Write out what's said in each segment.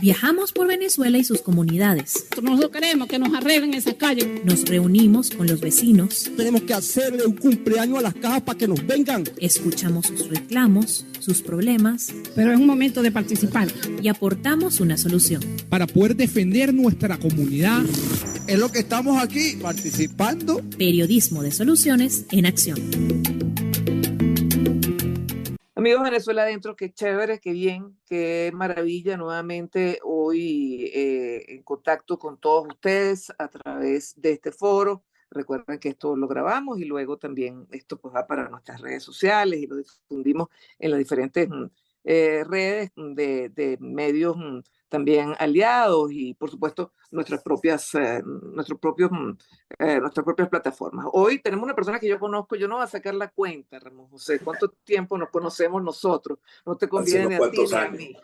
Viajamos por Venezuela y sus comunidades. Nosotros queremos que nos arreglen esa calle. Nos reunimos con los vecinos. Tenemos que hacerle un cumpleaños a las cajas para que nos vengan. Escuchamos sus reclamos, sus problemas. Pero es un momento de participar. Y aportamos una solución. Para poder defender nuestra comunidad. Es lo que estamos aquí, participando. Periodismo de soluciones en acción. Amigos de Venezuela Adentro, qué chévere, qué bien, qué maravilla nuevamente hoy en contacto con todos ustedes a través de este foro. Recuerden que esto lo grabamos y luego también esto pues va para nuestras redes sociales y lo difundimos en las diferentes redes de medios también aliados y por supuesto nuestras propias plataformas. Hoy tenemos una persona que yo conozco, yo no voy a sacar la cuenta, Ramón José, ¿cuánto tiempo nos conocemos nosotros? No te conviene ni a ti ni a mí.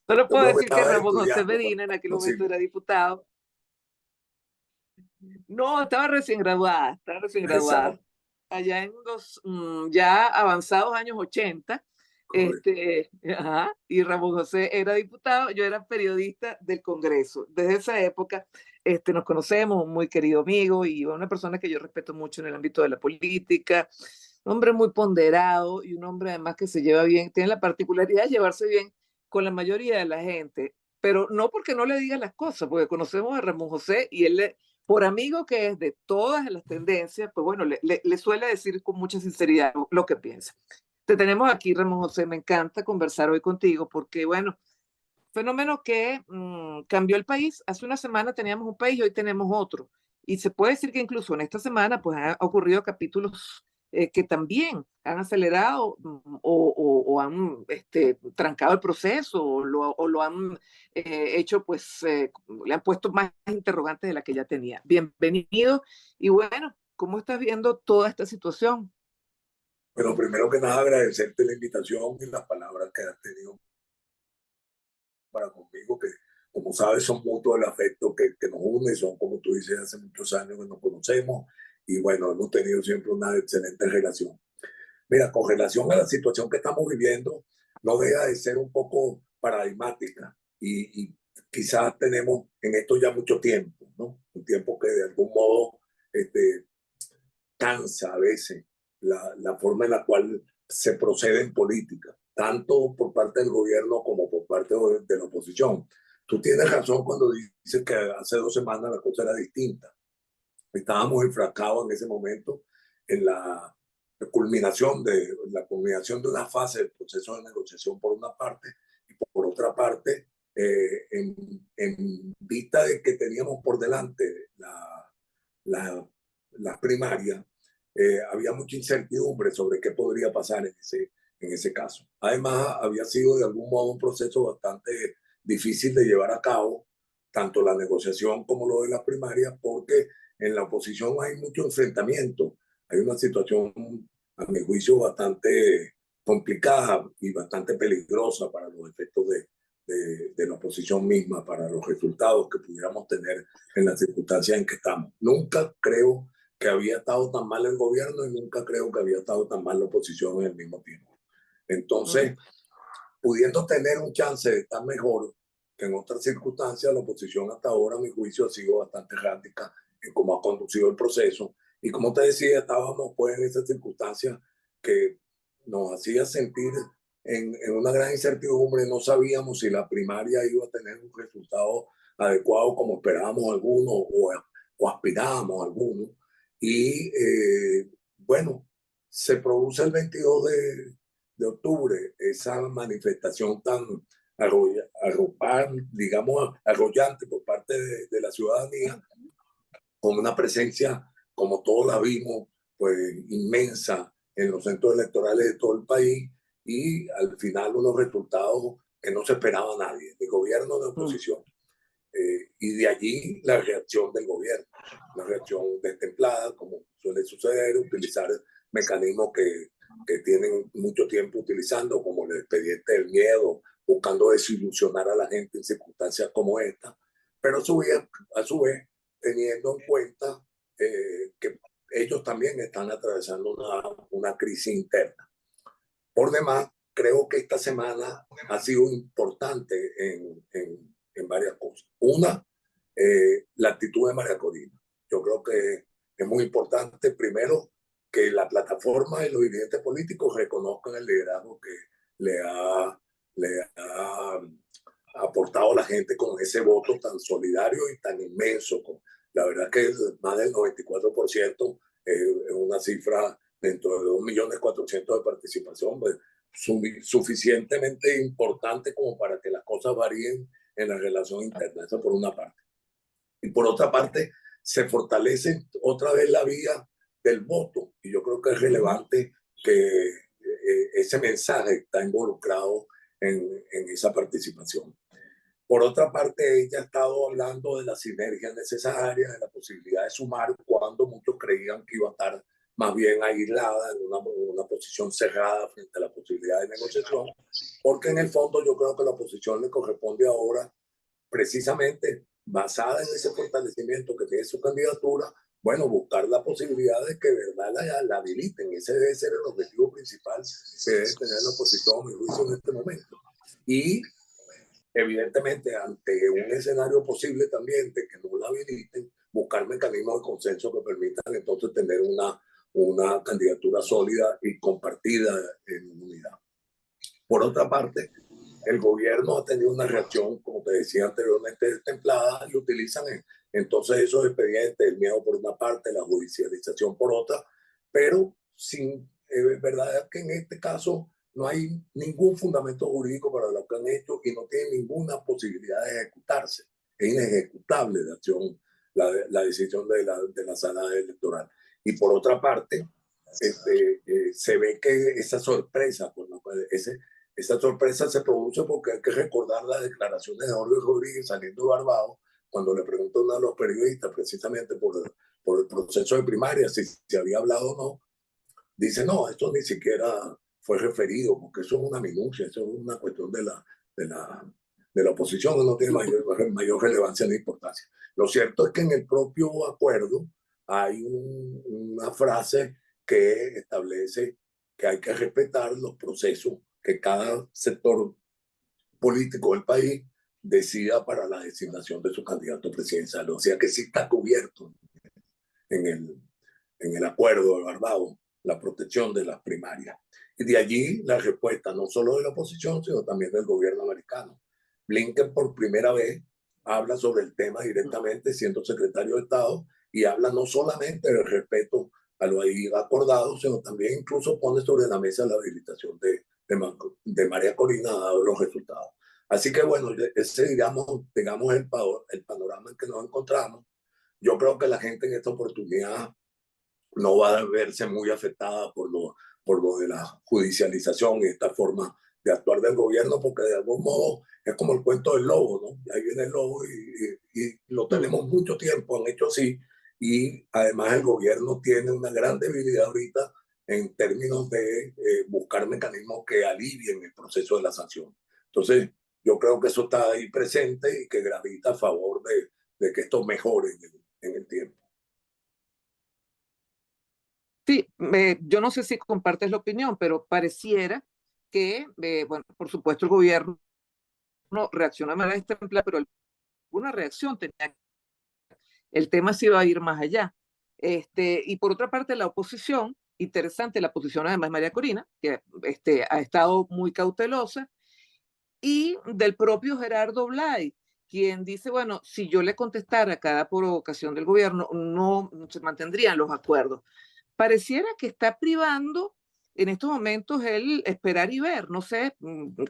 Solo puedo decir que Ramón José Medina en aquel momento era diputado. No, estaba recién graduada. Allá en los ya avanzados años 80. Y Ramón José era diputado, yo era periodista del Congreso. Desde esa época nos conocemos, un muy querido amigo y una persona que yo respeto mucho en el ámbito de la política, un hombre muy ponderado y un hombre además que se lleva bien, tiene la particularidad de llevarse bien con la mayoría de la gente, pero no porque no le diga las cosas, porque conocemos a Ramón José y él, por amigo que es de todas las tendencias, pues bueno, le suele decir con mucha sinceridad lo que piensa. Te tenemos aquí, Ramón José, me encanta conversar hoy contigo porque, bueno, fenómeno que cambió el país. Hace una semana teníamos un país y hoy tenemos otro. Y se puede decir que incluso en esta semana pues han ocurrido capítulos que también han acelerado o han trancado el proceso o lo han hecho, pues le han puesto más interrogantes de la que ya tenía. Bienvenido y bueno, ¿cómo estás viendo toda esta situación? Bueno, primero que nada agradecerte la invitación y las palabras que has tenido para conmigo, que como sabes son mutuos el afecto que nos une, son como tú dices hace muchos años que nos conocemos y bueno, hemos tenido siempre una excelente relación. Mira, con relación a la situación que estamos viviendo, no deja de ser un poco paradigmática y quizás tenemos en esto ya mucho tiempo, ¿no? Un tiempo que de algún modo cansa a veces la forma en la cual se procede en política, tanto por parte del gobierno como por parte de la oposición. Tú tienes razón cuando dices que hace 2 semanas la cosa era distinta. Estábamos enfrascados en ese momento en la culminación de una fase del proceso de negociación por una parte y por otra parte en vista de que teníamos por delante las primarias. Había mucha incertidumbre sobre qué podría pasar en ese caso. Además, había sido de algún modo un proceso bastante difícil de llevar a cabo, tanto la negociación como lo de las primarias, porque en la oposición hay mucho enfrentamiento. Hay una situación, a mi juicio, bastante complicada y bastante peligrosa para los efectos de la oposición misma, para los resultados que pudiéramos tener en las circunstancias en que estamos. Nunca creo que había estado tan mal el gobierno y nunca creo que había estado tan mal la oposición en el mismo tiempo. Entonces, pudiendo tener un chance de estar mejor que en otras circunstancias, la oposición hasta ahora, a mi juicio, ha sido bastante errática en cómo ha conducido el proceso. Y como te decía, estábamos pues en esas circunstancias que nos hacía sentir en una gran incertidumbre. No sabíamos si la primaria iba a tener un resultado adecuado como esperábamos algunos o aspirábamos algunos. Y bueno, se produce el 22 de octubre esa manifestación tan arrollante por parte de la ciudadanía, con una presencia, como todos la vimos, pues inmensa en los centros electorales de todo el país y al final unos resultados que no se esperaba a nadie, ni gobierno ni oposición. Y de allí la reacción del gobierno, una reacción destemplada, como suele suceder, utilizar mecanismos que tienen mucho tiempo utilizando, como el expediente del miedo, buscando desilusionar a la gente en circunstancias como esta, pero a su vez teniendo en cuenta que ellos también están atravesando una crisis interna. Por demás, creo que esta semana ha sido importante en varias cosas. Una, la actitud de María Corina. Yo creo que es muy importante, primero, que la plataforma y los dirigentes políticos reconozcan el liderazgo que le ha aportado la gente con ese voto tan solidario y tan inmenso. La verdad que más del 94% es una cifra dentro de 2.400.000 de participación, pues, suficientemente importante como para que las cosas varíen en la relación interna. Eso por una parte. Y por otra parte, se fortalece otra vez la vía del voto. Y yo creo que es relevante que ese mensaje está involucrado en esa participación. Por otra parte, ella ha estado hablando de la sinergia necesaria, de la posibilidad de sumar, cuando muchos creían que iba a estar más bien aislada, en una posición cerrada frente a la posibilidad de negociación, porque en el fondo yo creo que la oposición le corresponde ahora, precisamente basada en ese fortalecimiento que tiene su candidatura, bueno, buscar la posibilidad de que de verdad la habiliten. Ese debe ser el objetivo principal que debe tener la oposición, a mi juicio, en este momento. Y evidentemente, ante un escenario posible también de que no la habiliten, buscar mecanismos de consenso que permitan entonces tener una candidatura sólida y compartida en unidad. Por otra parte, el gobierno ha tenido una reacción, como te decía anteriormente, destemplada, y utilizan entonces esos expedientes, el miedo por una parte, la judicialización por otra, pero sin verdad que en este caso no hay ningún fundamento jurídico para lo que han hecho y no tienen ninguna posibilidad de ejecutarse. Es inejecutable la acción, la decisión de la sala electoral. Y por otra parte, se ve que esa sorpresa, esa sorpresa se produce porque hay que recordar las declaraciones de Jorge Rodríguez saliendo de Barbados, cuando le preguntó a uno de los periodistas, precisamente por el proceso de primaria, si se había hablado o no. Dice, no, esto ni siquiera fue referido, porque eso es una minucia, eso es una cuestión de la oposición, no tiene mayor relevancia ni importancia. Lo cierto es que en el propio acuerdo hay una frase que establece que hay que respetar los procesos que cada sector político del país decida para la designación de su candidato presidencial. O sea que sí está cubierto en el acuerdo de Barbados la protección de las primarias. Y de allí la respuesta no solo de la oposición, sino también del gobierno americano. Blinken por primera vez habla sobre el tema directamente siendo secretario de Estado y habla no solamente del respeto a lo ahí acordado, sino también incluso pone sobre la mesa la habilitación de María Corina dado los resultados. Así que bueno, ese digamos el panorama en que nos encontramos. Yo creo que la gente en esta oportunidad no va a verse muy afectada por lo de la judicialización y esta forma de actuar del gobierno, porque de algún modo es como el cuento del lobo, ¿no? Ahí viene el lobo y lo tenemos mucho tiempo, han hecho así, y además el gobierno tiene una gran debilidad ahorita en términos de buscar mecanismos que alivien el proceso de la sanción. Entonces, yo creo que eso está ahí presente y que gravita a favor de que esto mejore en el tiempo. Sí, yo no sé si compartes la opinión, pero pareciera que, bueno, por supuesto el gobierno reacciona de manera destemplada, pero alguna reacción tenía. El tema se iba a ir más allá. Y por otra parte, la oposición, interesante la posición además de María Corina, que ha estado muy cautelosa, y del propio Gerardo Blay, quien dice, bueno, si yo le contestara a cada provocación del gobierno, no se mantendrían los acuerdos. Pareciera que está privando en estos momentos el esperar y ver. No sé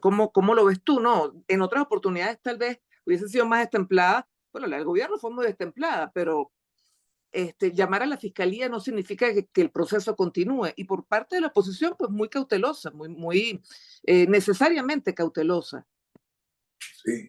cómo lo ves tú, ¿no? En otras oportunidades tal vez hubiese sido más destemplada. Bueno, la del gobierno fue muy destemplada, pero llamar a la fiscalía no significa que el proceso continúe. Y por parte de la oposición, pues muy cautelosa, muy necesariamente cautelosa.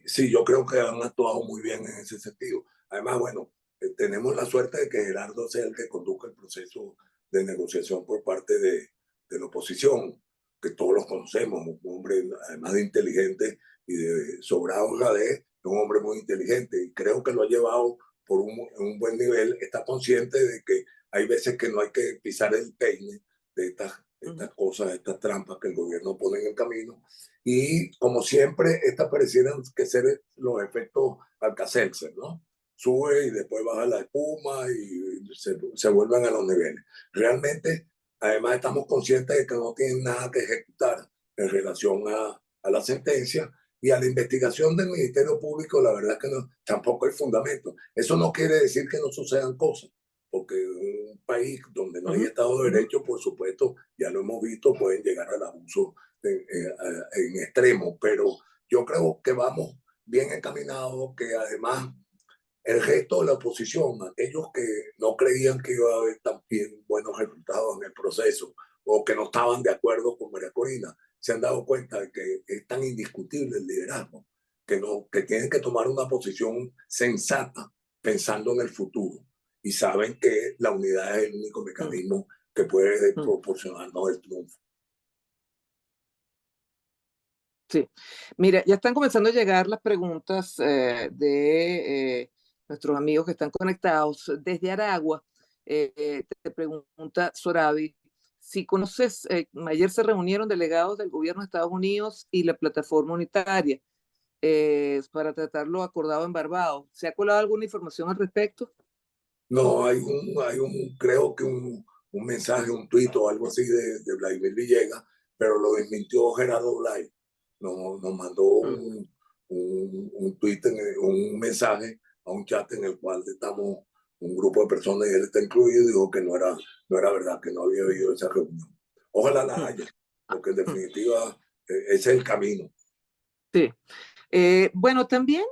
Sí, yo creo que han actuado muy bien en ese sentido. Además, bueno, tenemos la suerte de que Gerardo sea el que conduzca el proceso de negociación por parte de la oposición, que todos los conocemos, un hombre además de inteligente y de sobrado honradez, un hombre muy inteligente, y creo que lo ha llevado por un buen nivel. Está consciente de que hay veces que no hay que pisar el peine de estas cosas, estas trampas que el gobierno pone en el camino, Y como siempre, estas parecieran que ser los efectos Alka-Seltzer, ¿no? Sube y después baja la espuma y se vuelven a los niveles. Realmente, además, estamos conscientes de que no tienen nada que ejecutar en relación a la sentencia y a la investigación del Ministerio Público. La verdad es que no, tampoco hay fundamento. Eso no quiere decir que no sucedan cosas, porque en un país donde no hay Estado de Derecho, por supuesto, ya lo hemos visto, pueden llegar al abuso en extremo, pero yo creo que vamos bien encaminados, que además el resto de la oposición, aquellos que no creían que iba a haber también buenos resultados en el proceso o que no estaban de acuerdo con María Corina, se han dado cuenta de que es tan indiscutible el liderazgo, que tienen que tomar una posición sensata pensando en el futuro y saben que la unidad es el único mecanismo que puede proporcionarnos el triunfo. Sí, mira, ya están comenzando a llegar las preguntas de nuestros amigos que están conectados. Desde Aragua, te pregunta Sorabi, si conoces, ayer se reunieron delegados del gobierno de Estados Unidos y la plataforma unitaria para tratar lo acordado en Barbados. ¿Se ha colado alguna información al respecto? No, creo que un mensaje, un tuit o algo así de Vladimir Villegas, pero lo desmintió Gerardo Blay. Nos mandó un tuit, un mensaje a un chat en el cual estamos un grupo de personas y él está incluido y dijo que no era verdad, que no había habido esa reunión. Ojalá la haya, porque en definitiva ese es el camino. Sí. Bueno, también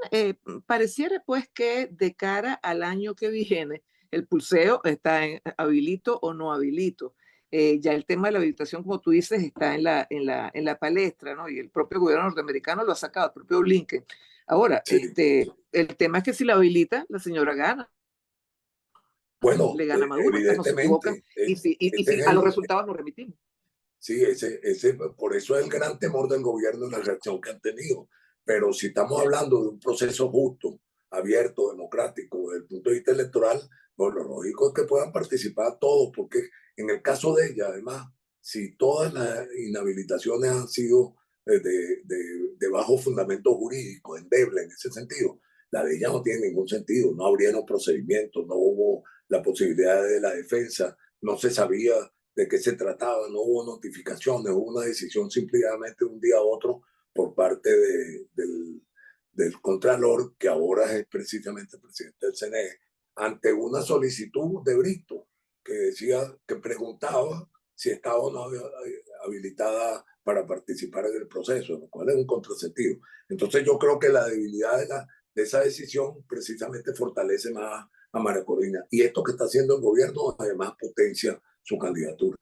pareciera pues que de cara al año que viene, el pulseo está en habilito o no habilito. Ya el tema de la habilitación, como tú dices, está en la palestra, ¿no? Y el propio gobierno norteamericano lo ha sacado, el propio Blinken. Ahora, Sí. el tema es que si la habilita, la señora gana. Bueno, le gana a Maduro, no se equivocan. Y si a los resultados nos remitimos. Sí, por eso es el gran temor del gobierno y la reacción que han tenido. Pero si estamos hablando de un proceso justo, abierto, democrático, desde el punto de vista electoral, pues lo lógico es que puedan participar todos, porque en el caso de ella, además, si todas las inhabilitaciones han sido de bajo fundamento jurídico, endeble en ese sentido, la de ella no tiene ningún sentido. No abrieron procedimientos, no hubo la posibilidad de la defensa, no se sabía de qué se trataba, no hubo notificaciones, hubo una decisión simplemente de un día a otro por parte del Contralor, que ahora es precisamente el presidente del CNE, ante una solicitud de Brito que decía, que preguntaba si estaba o no habilitada para participar en el proceso, lo cual es un contrasentido. Entonces yo creo que la debilidad de esa decisión precisamente fortalece más a María Corina. Y esto que está haciendo el gobierno además potencia su candidatura.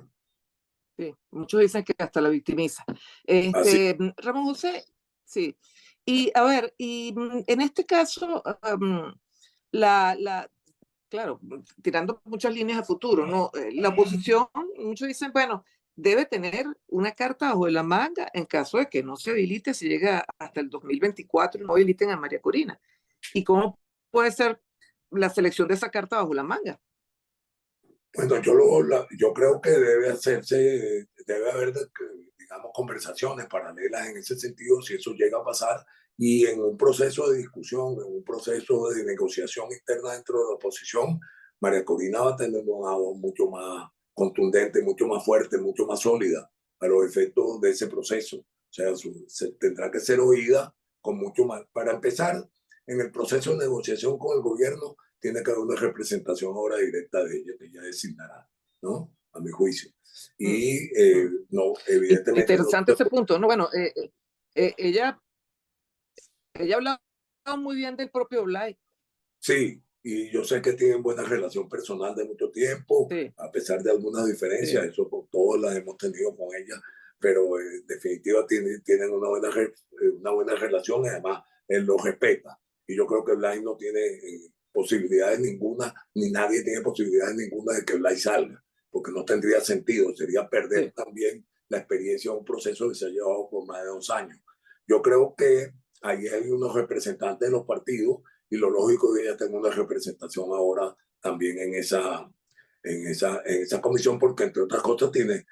Sí, muchos dicen que hasta la victimiza. Ramón José, sí. Y a ver, y en este caso, claro, tirando muchas líneas a futuro, ¿no? La oposición, muchos dicen, bueno, debe tener una carta bajo la manga en caso de que no se habilite, si llega hasta el 2024 y no habiliten a María Corina. ¿Y cómo puede ser la selección de esa carta bajo la manga? Bueno, yo creo que debe haber, digamos, conversaciones paralelas en ese sentido, si eso llega a pasar, y en un proceso de discusión, en un proceso de negociación interna dentro de la oposición, María Corina va a tener una voz mucho más contundente, mucho más fuerte, mucho más sólida a los efectos de ese proceso. O sea, tendrá que ser oída con mucho más. Para empezar, en el proceso de negociación con el gobierno, tiene que haber una representación ahora directa de ella, que ella designará, ¿no? A mi juicio. Y no, evidentemente... Interesante ese punto, ¿no? Bueno, ella hablaba muy bien del propio Blay. Sí, y yo sé que tienen buena relación personal de mucho tiempo, sí, a pesar de algunas diferencias, sí, eso todas las hemos tenido con ella, pero en definitiva tienen una buena relación y además él lo respeta. Y yo creo que Blay no tiene posibilidades ninguna, ni nadie tiene posibilidades ninguna de que Blay salga, porque no tendría sentido, sería perder también la experiencia de un proceso que se ha llevado por más de 2 años. Yo creo que ahí hay unos representantes de los partidos y lo lógico es que ella tenga una representación ahora también en esa comisión, porque entre otras cosas tiene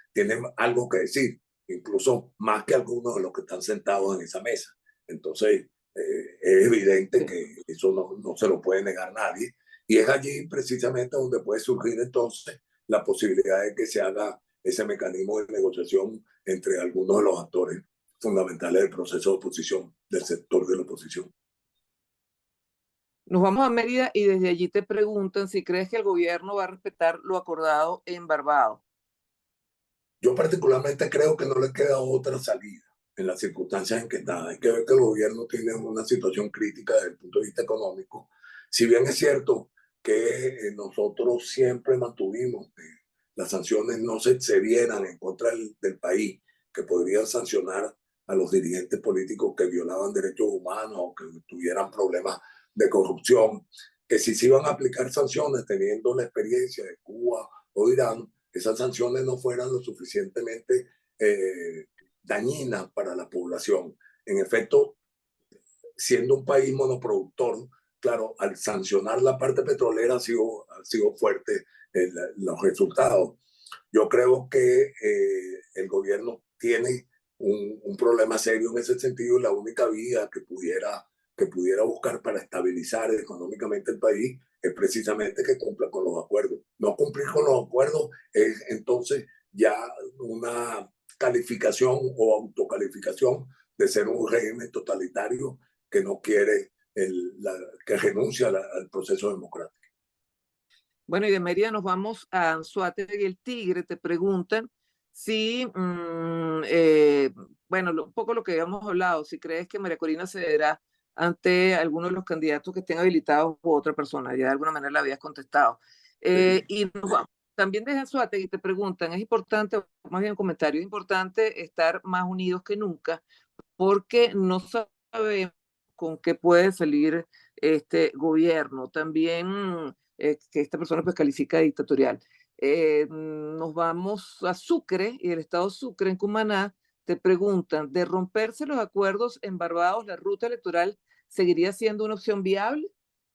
algo que decir. incluso más que algunos de los que están sentados en esa mesa. Entonces, es evidente que eso no se lo puede negar nadie. Y es allí precisamente donde puede surgir entonces la posibilidad de que se haga ese mecanismo de negociación entre algunos de los actores fundamentales del proceso de oposición, del sector de la oposición. Nos vamos a Mérida y desde allí te preguntan si crees que el gobierno va a respetar lo acordado en Barbados. Yo particularmente creo que no le queda otra salida en las circunstancias en que está. Hay que ver que el gobierno tiene una situación crítica desde el punto de vista económico. Si bien es cierto que nosotros siempre mantuvimos que las sanciones no se excedieran en contra del país, que podrían sancionar a los dirigentes políticos que violaban derechos humanos o que tuvieran problemas de corrupción, que si se iban a aplicar sanciones teniendo la experiencia de Cuba o Irán, esas sanciones no fueran lo suficientemente dañinas para la población. En efecto, siendo un país monoproductor, claro, al sancionar la parte petrolera ha sido fuerte los resultados. Yo creo que el gobierno tiene un problema serio en ese sentido y la única vía que pudiera buscar para estabilizar económicamente el país es precisamente que cumpla con los acuerdos. No cumplir con los acuerdos es entonces ya una calificación o autocalificación de ser un régimen totalitario que no quiere, que renuncia al proceso democrático. Bueno, y de Mérida nos vamos a Anzoátegui y el Tigre. Te preguntan si, bueno, un poco lo que habíamos hablado, si crees que María Corina cederá ante alguno de los candidatos que estén habilitados u otra persona. Ya de alguna manera la habías contestado. Y también desde Anzoátegui te preguntan, es importante, más bien un comentario, es importante estar más unidos que nunca porque no sabemos con qué puede salir este gobierno. También que esta persona pues califica de dictatorial. Nos vamos a Sucre y el estado Sucre en Cumaná. Te preguntan, de romperse los acuerdos en Barbados, ¿la ruta electoral seguiría siendo una opción viable?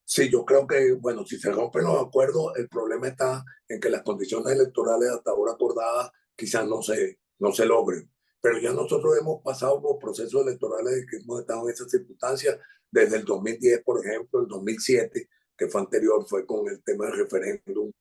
Sí, yo creo que, bueno, si se rompen los acuerdos, el problema está en que las condiciones electorales hasta ahora acordadas quizás no se logren. Pero ya nosotros hemos pasado por procesos electorales que hemos estado en esas circunstancias desde el 2010, por ejemplo, el 2007, que fue anterior, fue con el tema del referéndum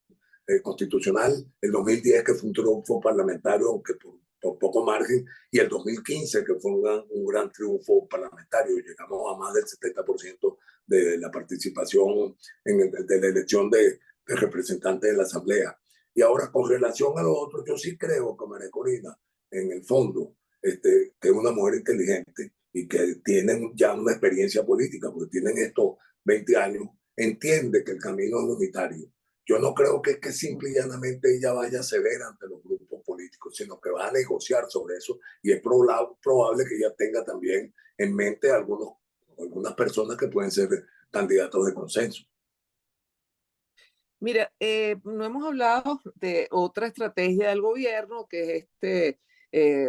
constitucional, el 2010, que fue un triunfo parlamentario, aunque por poco margen, y el 2015, que fue un gran triunfo parlamentario. Llegamos a más del 70% de la participación de la elección de representantes de la Asamblea. Y ahora, con relación a los otros, yo sí creo que María Corina, en el fondo, que es una mujer inteligente y que tienen ya una experiencia política, porque tienen estos 20 años, entiende que el camino es unitario. Yo no creo que simple y llanamente ella vaya a ceder ante los grupos políticos, sino que va a negociar sobre eso y es probable que ella tenga también en mente algunas personas que pueden ser candidatos de consenso. Mira, no hemos hablado de otra estrategia del gobierno, que es este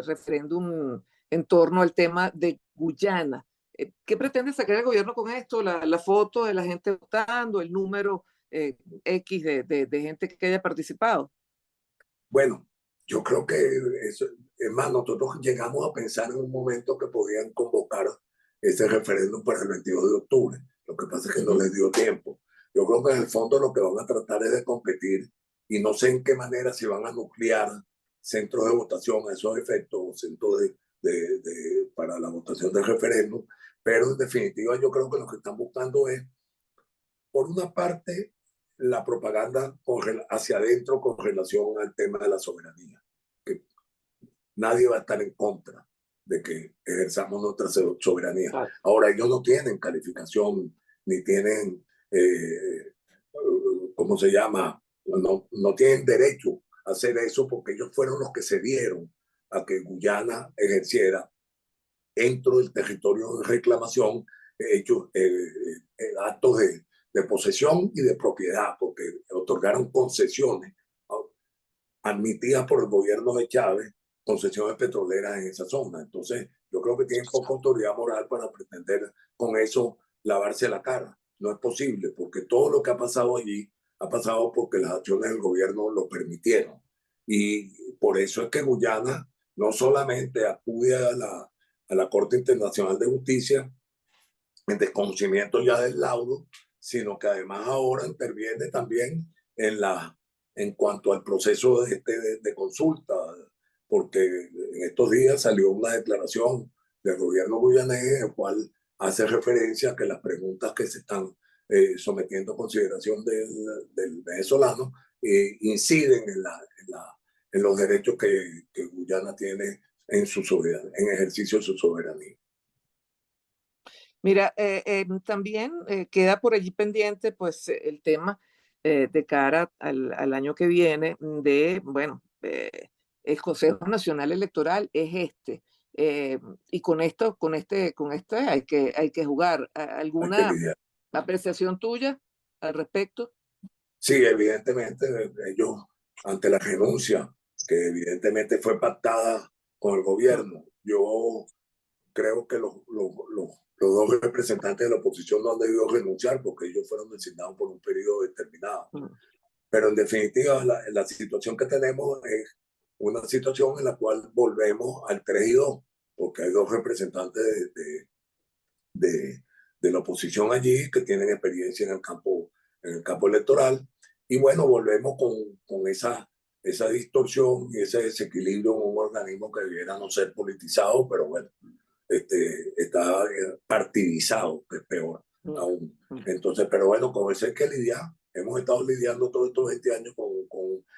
referéndum en torno al tema de Guyana. ¿Qué pretende sacar el gobierno con esto? La foto de la gente votando, el número X de gente que haya participado. Bueno, yo creo que eso, es más, nosotros llegamos a pensar en un momento que podían convocar ese referéndum para el 22 de octubre. Lo que pasa es que no les dio tiempo. Yo creo que en el fondo lo que van a tratar es de competir y no sé en qué manera se van a nuclear centros de votación a esos efectos o centros para la votación del referéndum, pero en definitiva yo creo que lo que están buscando es, por una parte, la propaganda hacia adentro con relación al tema de la soberanía, que nadie va a estar en contra de que ejerzamos nuestra soberanía. Claro. Ahora, ellos no tienen calificación, ni tienen, ¿cómo se llama? No tienen derecho a hacer eso porque ellos fueron los que se dieron a que Guyana ejerciera dentro del territorio de reclamación actos de posesión y de propiedad, porque otorgaron concesiones admitidas por el gobierno de Chávez, concesiones petroleras en esa zona. Entonces, yo creo que tienen poca autoridad moral para pretender con eso lavarse la cara. No es posible, porque todo lo que ha pasado allí ha pasado porque las acciones del gobierno lo permitieron. Y por eso es que Guyana no solamente acude a la Corte Internacional de Justicia en desconocimiento ya del laudo, sino que además ahora interviene también en cuanto al proceso de consulta, porque en estos días salió una declaración del gobierno guyanés en el cual hace referencia a que las preguntas que se están sometiendo a consideración del venezolano inciden en los derechos que Guyana tiene en ejercicio de su soberanía. Mira, también queda por allí pendiente pues el tema de cara al año que viene de, bueno, el Consejo Nacional Electoral es y con esto hay que jugar. ¿Alguna apreciación tuya al respecto? Sí, evidentemente, ellos, ante la renuncia, que evidentemente fue pactada con el gobierno, yo creo que los dos representantes de la oposición no han debido renunciar porque ellos fueron designados por un periodo determinado. Pero en definitiva, la situación que tenemos es una situación en la cual volvemos al 3 y 2, porque hay dos representantes de la oposición allí que tienen experiencia en el campo electoral. Y bueno, volvemos con esa distorsión y ese desequilibrio en un organismo que debiera no ser politizado, pero bueno, está partidizado, que es peor aún. Entonces, pero bueno, con eso hay que lidiar. Hemos estado lidiando todos estos 20 años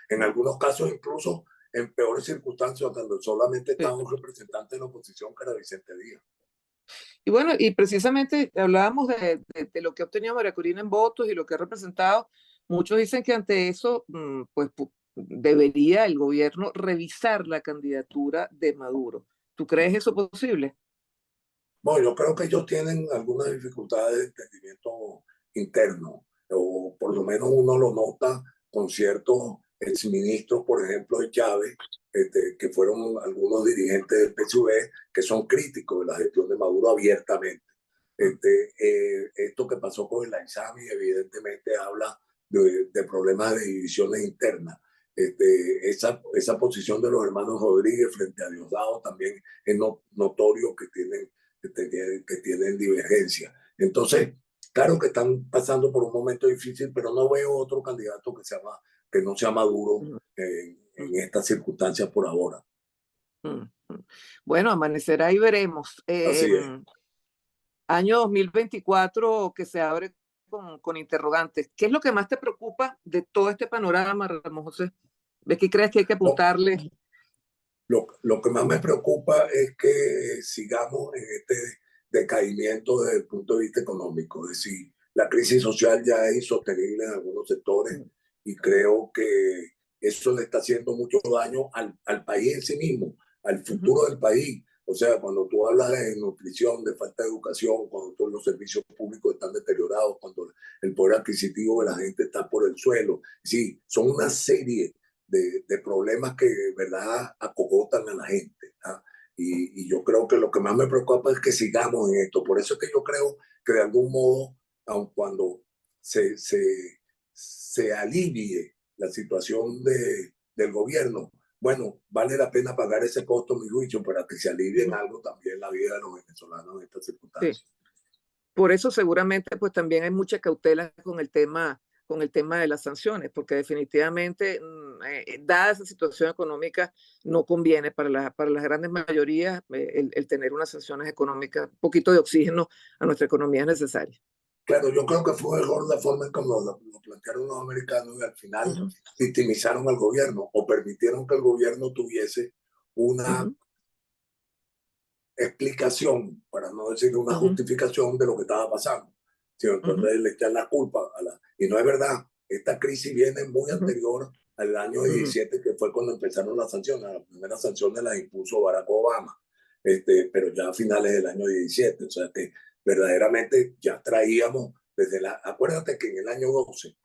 en algunos casos incluso en peores circunstancias, cuando solamente estaba un representante de la oposición que era Vicente Díaz. Y bueno, y precisamente hablábamos de lo que ha obtenido María Corina en votos y lo que ha representado. Muchos dicen que ante eso, pues debería el gobierno revisar la candidatura de Maduro. ¿Tú crees eso posible? Bueno, yo creo que ellos tienen algunas dificultades de entendimiento interno, o por lo menos uno lo nota con ciertos exministros, por ejemplo, de Chávez, que fueron algunos dirigentes del PSUV, que son críticos de la gestión de Maduro abiertamente. Esto que pasó con el Aizami evidentemente habla de problemas de divisiones internas. Esa posición de los hermanos Rodríguez frente a Diosdado también es notorio que tienen divergencia. Entonces, claro que están pasando por un momento difícil, pero no veo otro candidato que no sea Maduro en estas circunstancias por ahora. Bueno, amanecerá y veremos. Así es. Año 2024 que se abre con interrogantes. ¿Qué es lo que más te preocupa de todo este panorama, Ramón José? ¿De qué crees que hay que apuntarle? Lo que más me preocupa es que sigamos en este decaimiento desde el punto de vista económico. Es decir, la crisis social ya es insostenible en algunos sectores y creo que eso le está haciendo mucho daño al país en sí mismo, al futuro del país. O sea, cuando tú hablas de nutrición, de falta de educación, cuando todos los servicios públicos están deteriorados, cuando el poder adquisitivo de la gente está por el suelo. Sí, son una serie de problemas que de verdad acogotan a la gente. Y yo creo que lo que más me preocupa es que sigamos en esto. Por eso es que yo creo que de algún modo, aun cuando se alivie la situación del gobierno, bueno, vale la pena pagar ese costo, mi juicio, para que se alivie en algo también la vida de los venezolanos en estas circunstancias. Sí. Por eso seguramente pues también hay mucha cautela con el tema de las sanciones, porque definitivamente, dada esa situación económica, no conviene para las grandes mayorías el tener unas sanciones económicas. Un poquito de oxígeno a nuestra economía es necesario. Claro, yo creo que fue un error la forma en como lo plantearon los americanos y al final victimizaron al gobierno o permitieron que el gobierno tuviese una explicación, para no decir una justificación de lo que estaba pasando. ¿Sí? Entonces le echan la culpa y no es verdad. Esta crisis viene muy anterior al año 17, que fue cuando empezaron las sanciones. Las primeras sanciones las impuso Barack Obama, pero ya a finales del año 17. O sea que verdaderamente ya traíamos acuérdate que en el año 12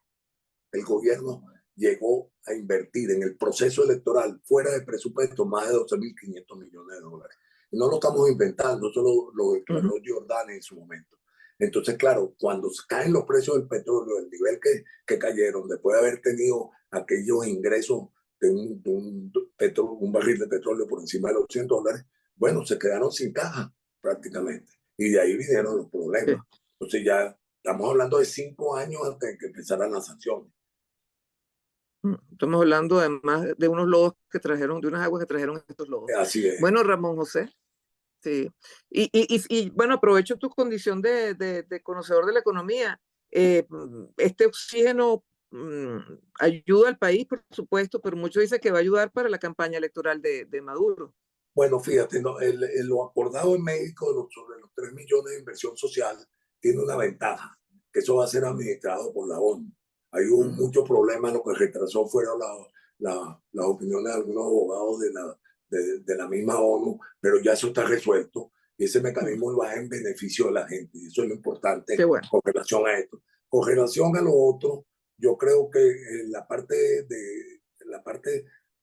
el gobierno llegó a invertir en el proceso electoral fuera de presupuesto más de 12.500 millones de dólares. Y no lo estamos inventando, eso lo declaró Giordani en su momento. Entonces, claro, cuando caen los precios del petróleo, el nivel que cayeron, después de haber tenido aquellos ingresos un barril de petróleo por encima de los $100, bueno, se quedaron sin caja prácticamente. Y de ahí vinieron los problemas. Sí. Entonces ya estamos hablando de 5 años antes de que empezaran las sanciones. Estamos hablando además de unos lodos que trajeron, de unas aguas que trajeron estos lodos. Así es. Bueno, Ramón José, sí. Y bueno, aprovecho tu condición de conocedor de la economía. Este oxígeno ayuda al país, por supuesto, pero muchos dicen que va a ayudar para la campaña electoral de Maduro. Bueno, fíjate, ¿no? Lo acordado en México sobre los 3 millones de inversión social tiene una ventaja, que eso va a ser administrado por la ONU. Hay muchos problemas, lo que retrasó fueron las opiniones de algunos abogados de la misma ONU, pero ya eso está resuelto y ese mecanismo va en beneficio de la gente y eso es lo importante. Bueno. Con relación a esto. Con relación a lo otro, yo creo que la parte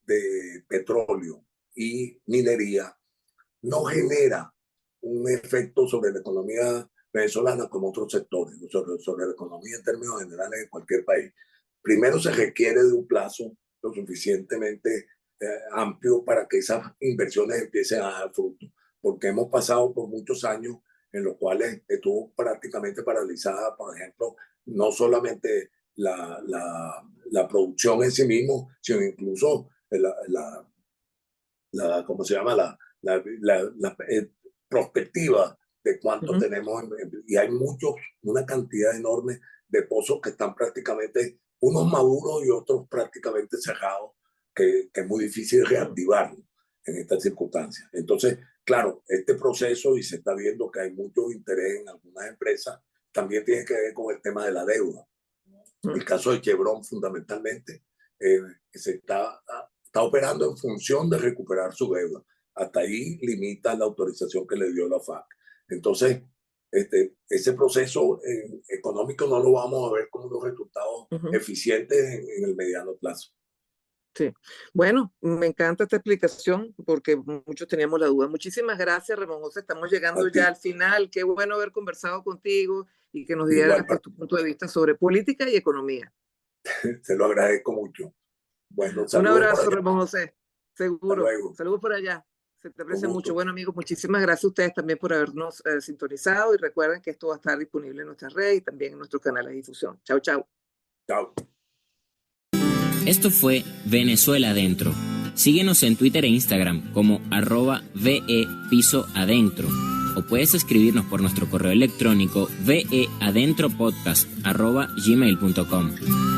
de petróleo y minería no genera un efecto sobre la economía venezolana como otros sectores, sobre la economía en términos generales de cualquier país. Primero se requiere de un plazo lo suficientemente amplio para que esas inversiones empiecen a dar fruto, porque hemos pasado por muchos años en los cuales estuvo prácticamente paralizada, por ejemplo, no solamente la producción en sí mismo, sino incluso ¿cómo se llama? La perspectiva de cuánto tenemos, y hay una cantidad enorme de pozos que están prácticamente, unos maduros y otros prácticamente cerrados, que es muy difícil reactivarlo en estas circunstancias. Entonces, claro, este proceso, y se está viendo que hay mucho interés en algunas empresas, también tiene que ver con el tema de la deuda. El caso de Chevron, fundamentalmente, se está operando en función de recuperar su deuda. Hasta ahí limita la autorización que le dio la FAC. Entonces, ese proceso económico no lo vamos a ver como unos resultados eficientes en el mediano plazo. Sí, bueno, me encanta esta explicación porque muchos teníamos la duda. Muchísimas gracias, Ramón José. Estamos llegando ya al final. Qué bueno haber conversado contigo y que nos dieras tu punto de vista sobre política y economía. Te lo agradezco mucho. Bueno, un abrazo, Ramón José. Seguro. Saludos por allá. Se te aprecia mucho. Bueno, amigos, muchísimas gracias a ustedes también por habernos sintonizado y recuerden que esto va a estar disponible en nuestras redes y también en nuestros canales de difusión. Chao, chao. Chao. Esto fue Venezuela Adentro. Síguenos en Twitter e Instagram como @VE_Piso_Adentro o puedes escribirnos por nuestro correo electrónico veadentropodcast@gmail.com.